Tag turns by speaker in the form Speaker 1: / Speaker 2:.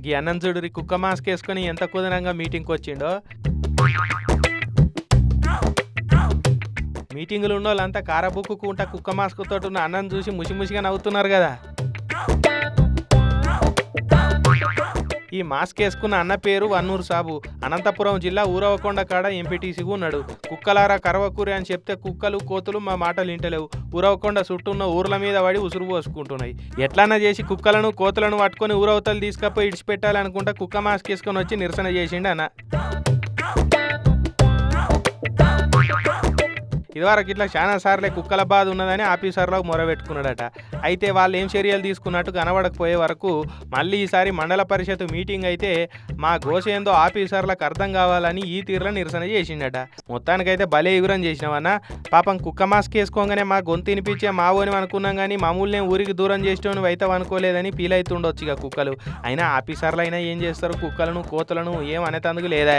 Speaker 1: గీ అన్నం చూడురి కుక్క మాస్క్ వేసుకొని ఎంత కుదరంగా మీటింగ్కి వచ్చిండో. మీటింగులు ఉన్న వాళ్ళంతా కారబుక్కుంటా కుక్క మాస్క్ తోటి ఉన్న అన్నం చూసి ముసిముసిగా నవ్వుతున్నారు కదా. ఈ మాస్క్ వేసుకున్న అన్న పేరు వన్నూరు సాబు. అనంతపురం జిల్లా ఊరవకొండ కాడ ఎంపీటీసీగా ఉన్నాడు. కుక్కలారా కరవకూరి అని చెప్తే కుక్కలు కోతులు మా మాటలు వింటలేవు. ఊరవకొండ చుట్టూ ఉన్న ఊర్ల మీద పడి ఉసురు పోసుకుంటున్నాయి. ఎట్లన్నా చేసి కుక్కలను కోతులను పట్టుకొని ఊరవతలు తీసుకపోయి ఇడిచిపెట్టాలనుకుంటా కుక్క మాస్క్ వేసుకొని వచ్చి నిరసన చేసిండు అన్న. ఇదివరకు ఇట్లా చాలా సార్లే కుక్కల బాధ ఉన్నదని ఆఫీసర్లకు మొరబెట్టుకున్నాడట. అయితే వాళ్ళు ఏం చర్యలు తీసుకున్నట్టు కనబడకపోయే వరకు మళ్ళీ ఈసారి మండల పరిషత్ మీటింగ్ అయితే మా గోసేందో ఆఫీసర్లకు అర్థం కావాలని ఈ తీరులో నిరసన చేసిండట. మొత్తానికైతే భలే ఎగురం చేసినావన్నా. పాపం కుక్క మాస్క్ వేసుకోగానే మా గొంతు వినిపించే మావోని అనుకున్నాం కానీ మామూలునే ఊరికి దూరం చేసేటోని అయితే అనుకోలేదని ఫీల్ అవుతుండొచ్చు ఇక కుక్కలు. అయినా ఆఫీసర్లు అయినా ఏం చేస్తారు, కుక్కలను కోతులను ఏం అనేతందుకు లేదా.